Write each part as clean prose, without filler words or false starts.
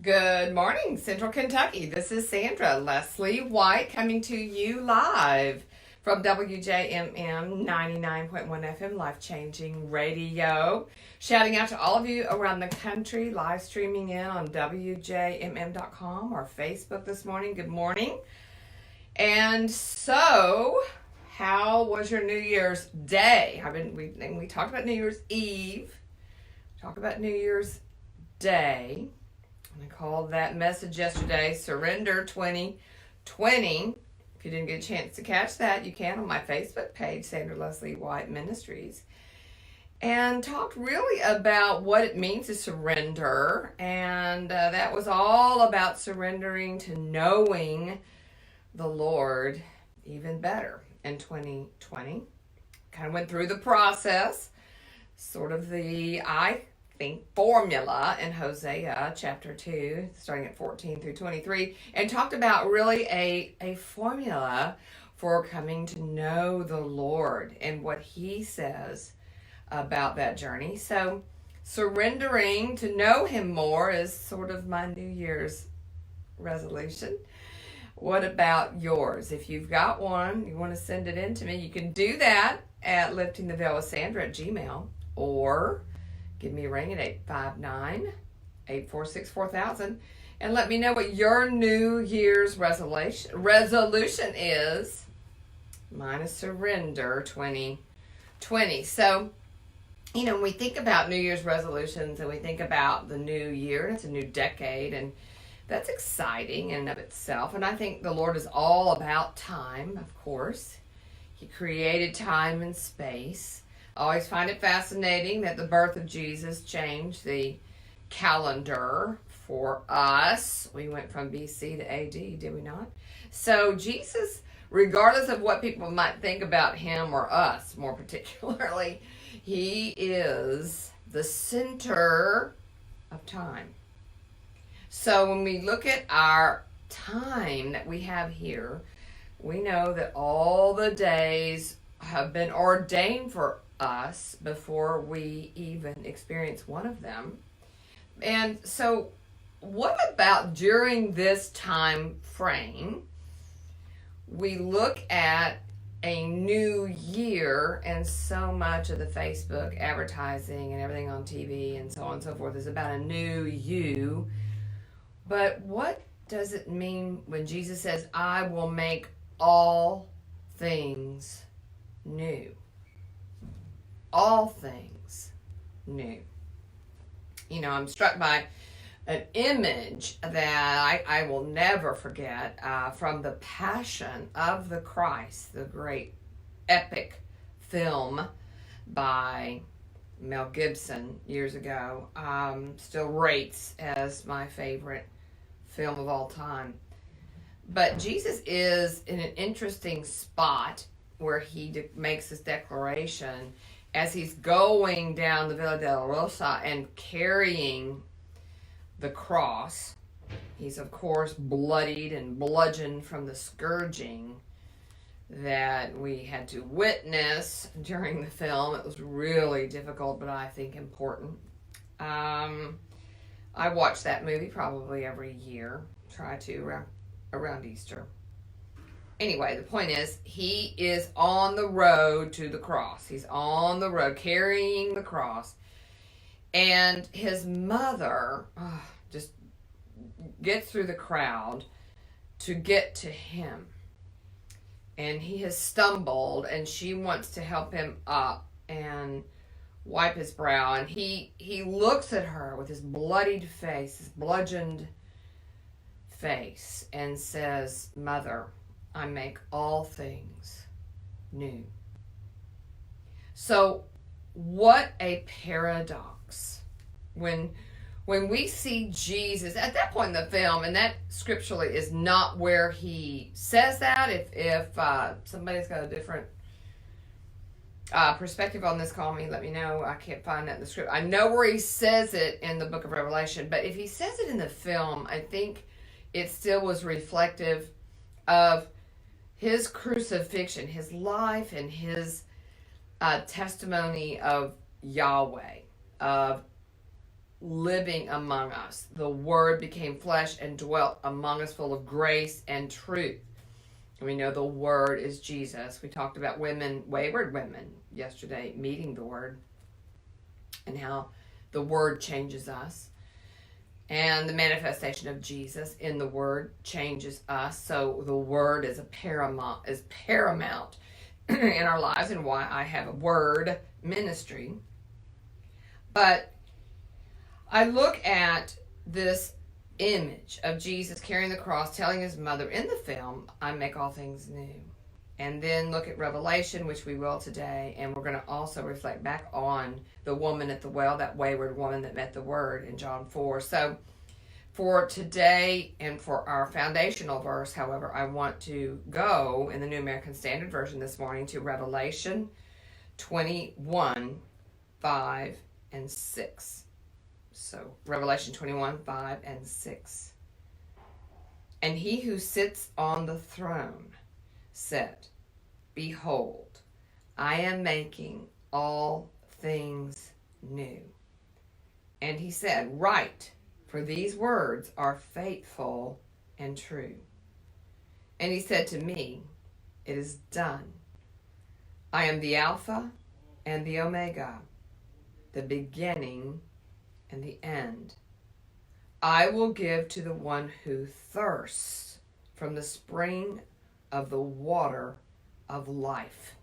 Good morning, Central Kentucky. This is Sandra Leslie White coming to you live from WJMM 99.1 FM, life changing radio. Shouting out to all of you around the country, live streaming in on WJMM.com or Facebook this morning. Good morning. And so, how was your New Year's Day? We talked about New Year's Eve, talk about New Year's Day. I called that message yesterday, Surrender 2020. If you didn't get a chance to catch that, you can on my Facebook page, Sandra Leslie White Ministries. And talked really about what it means to surrender. And that was all about surrendering to knowing the Lord even better in 2020. Kind of went through the process, sort of the formula in Hosea chapter 2, starting at 14 through 23, and talked about really a formula for coming to know the Lord and what He says about that journey. So surrendering to know Him more is sort of my New Year's resolution. What about yours? If you've got one, you want to send it in to me, you can do that at liftingtheveilwithsandra@gmail.com or give me a ring at 859-846-4000 and let me know what your New Year's resolution is. Mine is Surrender 2020. So, when we think about New Year's resolutions and we think about the new year, it's a new decade, and that's exciting in and of itself. And I think the Lord is all about time, of course. He created time and space. I always find it fascinating that the birth of Jesus changed the calendar for us. We went from BC to AD, did we not? So Jesus, regardless of what people might think about Him or us more particularly, He is the center of time. So when we look at our time that we have here, we know that all the days have been ordained for us before we even experience one of them. And so what about during this time frame, we look at a new year, and so much of the Facebook advertising and everything on TV and so on and so forth is about a new you. But what does it mean when Jesus says, I will make all things new? All things new. I'm struck by an image that I will never forget from The Passion of the Christ, the great epic film by Mel Gibson years ago. Still rates as my favorite film of all time. But Jesus is in an interesting spot where He makes this declaration as He's going down the Via Dolorosa and carrying the cross. He's, of course, bloodied and bludgeoned from the scourging that we had to witness during the film. It was really difficult, but I think important. I watch that movie probably every year. Try to around Easter. Anyway, the point is, He is on the road to the cross. He's on the road carrying the cross. And His mother just gets through the crowd to get to Him. And he has stumbled, and she wants to help him up and wipe his brow. And he looks at her with his bloodied face, his bludgeoned face, and says, Mother, I make all things new. So what a paradox when we see Jesus at that point in the film, and that scripturally is not where He says that. If somebody's got a different perspective on this, call me, let me know. I can't find that in the script. I know where He says it in the book of Revelation, but if He says it in the film, I think it still was reflective of His crucifixion, His life, and His testimony of Yahweh, of living among us. The Word became flesh and dwelt among us, full of grace and truth. And we know the Word is Jesus. We talked about women, wayward women, yesterday, meeting the Word and how the Word changes us. And the manifestation of Jesus in the Word changes us. So the Word is paramount in our lives, and why I have a Word ministry. But I look at this image of Jesus carrying the cross, telling his mother in the film, I make all things new. And then look at Revelation, which we will today, and we're going to also reflect back on the woman at the well, that wayward woman that met the Word in John 4. So for today and for our foundational verse, however, I want to go in the New American Standard Version this morning to Revelation 21, 5 and 6. So Revelation 21, 5 and 6. And he who sits on the throne said, Behold, I am making all things new. And he said, Write, for these words are faithful and true. And he said to me, It is done. I am the Alpha and the Omega, the beginning and the end. I will give to the one who thirsts from the spring of the water of life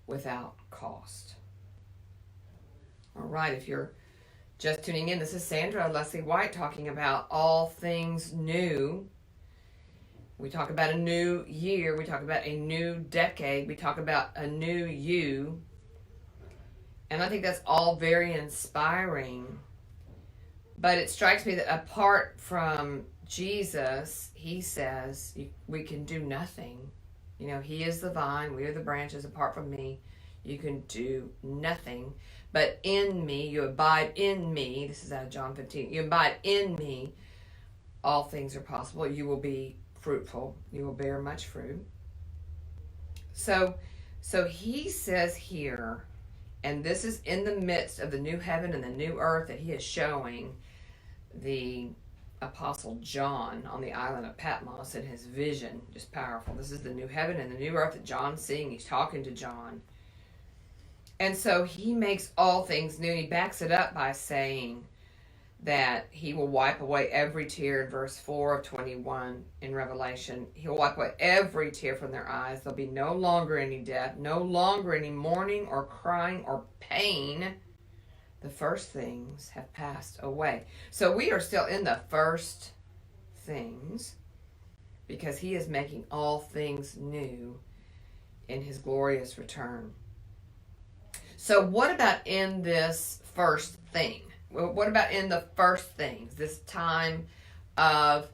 without cost. All right, if you're just tuning in, this is Sandra Leslie White talking about all things new. We talk about a new year. We talk about a new decade. We talk about a new you. And I think that's all very inspiring. But it strikes me that apart from Jesus, he says we can do nothing. You know, he is the vine, we are the branches. Apart from me, you can do nothing. But in me, you abide in me. This is out of John 15. You abide in me, all things are possible. You will be fruitful. You will bear much fruit. So he says here, and this is in the midst of the new heaven and the new earth that he is showing the Apostle John on the island of Patmos in his vision. Just powerful. This is the new heaven and the new earth that John's seeing. He's talking to John. And so he makes all things new. He backs it up by saying that he will wipe away every tear in verse 4 of 21 in Revelation. He'll wipe away every tear from their eyes. There'll be no longer any death, no longer any mourning or crying or pain. The first things have passed away. So we are still in the first things because he is making all things new in his glorious return. So what about in this first thing? Well, what about in the first things, this time of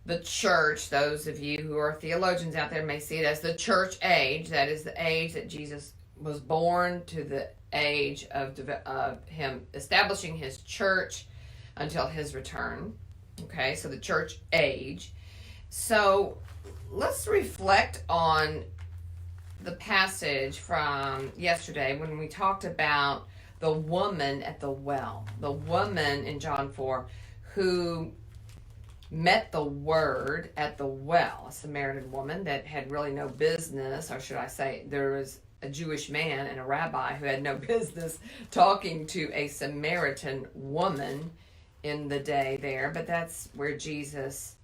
the church? Those of you who are theologians out there may see it as the church age. That is the age that Jesus was born to, the age of him establishing his church until his return. Okay, so the church age. So let's reflect on the passage from yesterday when we talked about the woman at the well. The woman in John 4 who met the Word at the well, a Samaritan woman that had really no business, or should I say, there was a Jewish man and a rabbi who had no business talking to a Samaritan woman in the day there, but that's where Jesus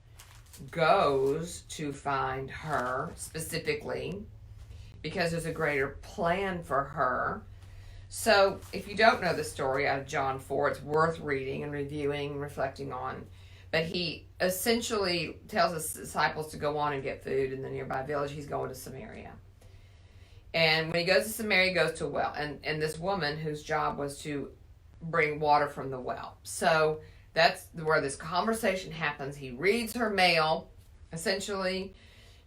goes to find her specifically because there's a greater plan for her. So if you don't know the story out of John 4, it's worth reading and reviewing and reflecting on. But he essentially tells his disciples to go on and get food in the nearby village. He's going to Samaria. And when he goes to Samaria, he goes to a well. And this woman whose job was to bring water from the well. So that's where this conversation happens. He reads her mail. Essentially,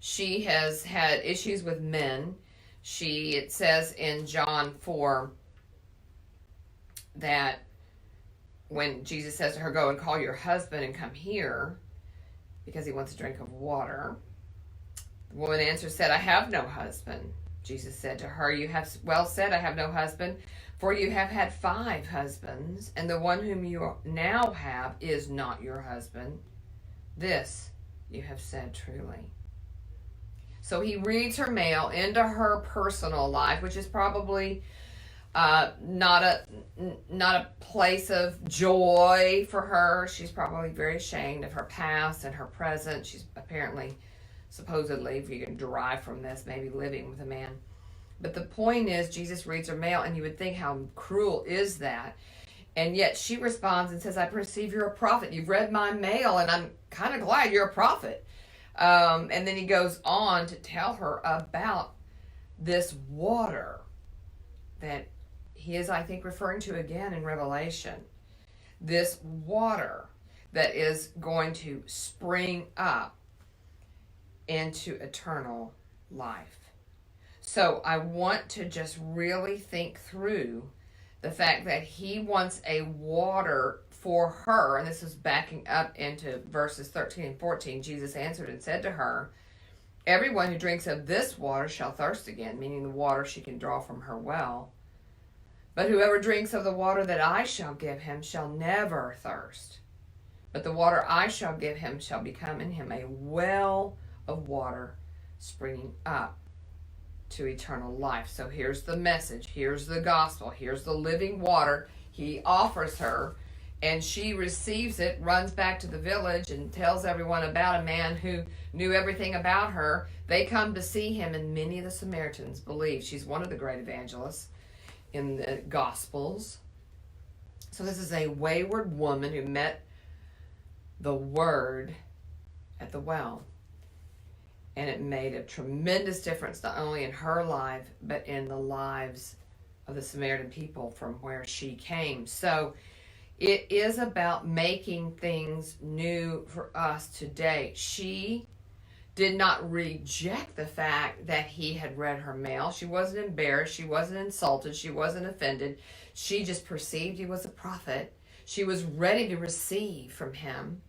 she has had issues with men. It says in John 4 that when Jesus says to her, go and call your husband and come here, because he wants a drink of water, the woman answered, said, I have no husband. Jesus said to her, you have well said, I have no husband, For you have had 5 husbands, and the one whom you now have is not your husband. This you have said truly. So he reads her mail into her personal life, which is probably not a place of joy for her. She's probably very ashamed of her past and her present. She's apparently, supposedly, if you can derive from this, maybe living with a man. But the point is, Jesus reads her mail, and you would think, how cruel is that? And yet she responds and says, I perceive you're a prophet. You've read my mail, and I'm kind of glad you're a prophet. And then he goes on to tell her about this water that he is, I think, referring to again in Revelation. This water that is going to spring up into eternal life. So I want to just really think through the fact that he wants a water for her. And this is backing up into verses 13 and 14. Jesus answered and said to her, everyone who drinks of this water shall thirst again, meaning the water she can draw from her well. But whoever drinks of the water that I shall give him shall never thirst. But the water I shall give him shall become in him a well of water springing up to eternal life. So here's the message. Here's the gospel. Here's the living water he offers her. And she receives it, runs back to the village, and tells everyone about a man who knew everything about her. They come to see him, and many of the Samaritans believe. She's one of the great evangelists in the Gospels. So this is a wayward woman who met the Word at the well. And it made a tremendous difference, not only in her life, but in the lives of the Samaritan people from where she came. So it is about making things new for us today. She did not reject the fact that he had read her mail. She wasn't embarrassed. She wasn't insulted. She wasn't offended. She just perceived he was a prophet. She was ready to receive from him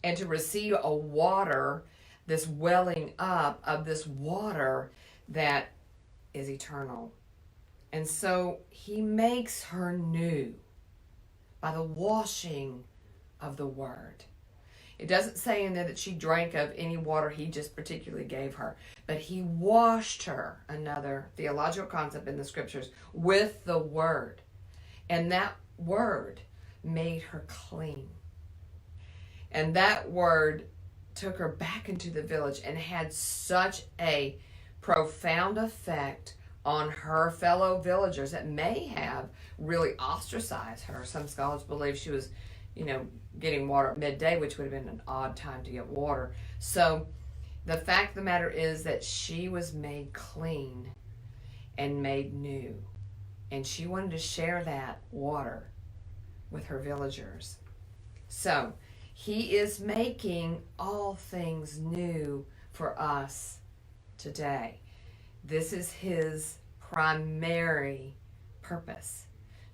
and to receive a water, this welling up of this water that is eternal. And so he makes her new by the washing of the word. It doesn't say in there that she drank of any water he just particularly gave her, but he washed her, another theological concept in the scriptures, with the word. And that word made her clean. And that word took her back into the village and had such a profound effect on her fellow villagers that may have really ostracized her. Some scholars believe she was, getting water at midday, which would have been an odd time to get water. So the fact of the matter is that she was made clean and made new. And she wanted to share that water with her villagers. So he is making all things new for us today. This is his primary purpose,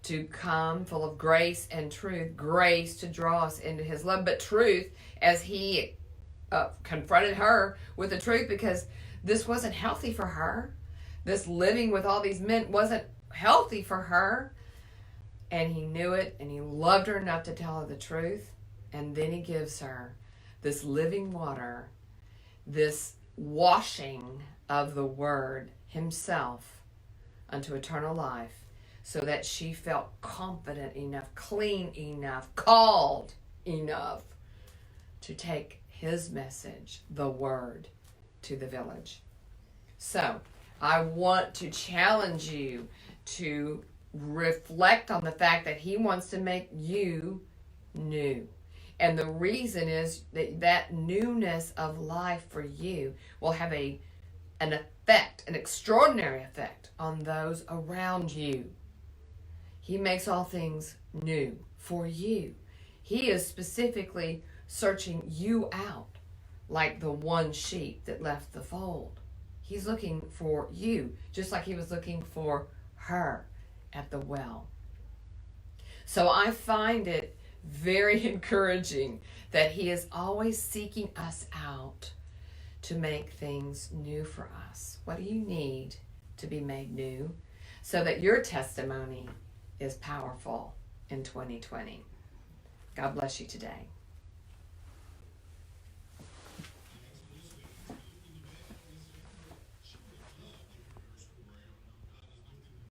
to come full of grace and truth, grace to draw us into his love, but truth as he confronted her with the truth, because this wasn't healthy for her. This living with all these men wasn't healthy for her. And he knew it, and he loved her enough to tell her the truth. And then he gives her this living water, this washing of the word himself unto eternal life, so that she felt confident enough, clean enough, called enough to take his message, the word, to the village. So I want to challenge you to reflect on the fact that he wants to make you new. And the reason is that newness of life for you will have an effect, an extraordinary effect on those around you. He makes all things new for you. He is specifically searching you out like the one sheep that left the fold. He's looking for you, just like he was looking for her at the well. So I find it very encouraging that he is always seeking us out to make things new for us. What do you need to be made new so that your testimony is powerful in 2020. God bless you today.